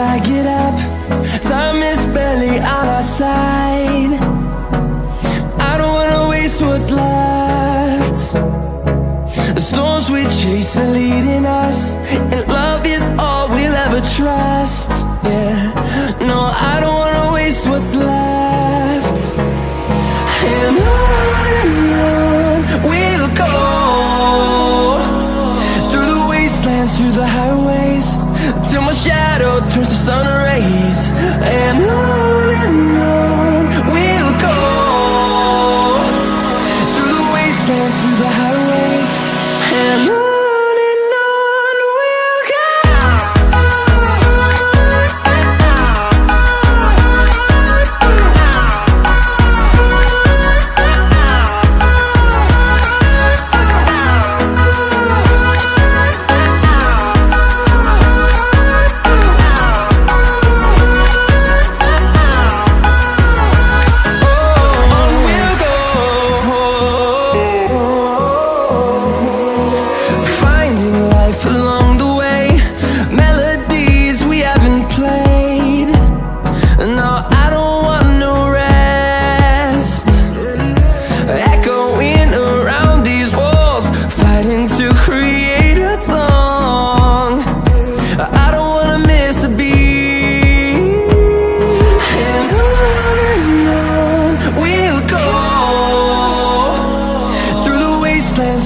I get up. Time is barely on our side. I don't wanna waste what's left. The storms we chase are leading us, and love is all we'll ever trust. Yeah, no, I don't wanna waste what's left. And on we'll go, through the wastelands, through the highways, till my shadow turns to sun rays. And on we'll go, through the wastelands, through the highways, and on we'll go.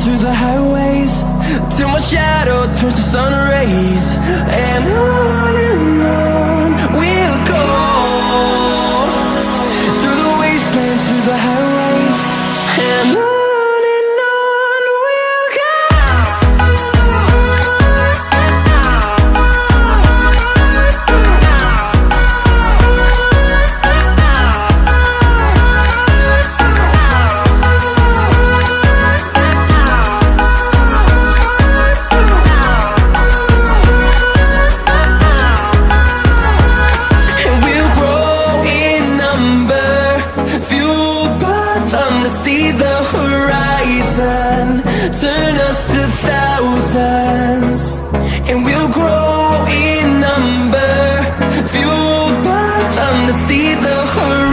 Through the highways, till my shadow turns to sun rays. And on we'll go, through the wastelands, through the highways, and on we'll go. See the horizon, turn us to thousands, and we'll grow in number, fueled by them to see the horizon.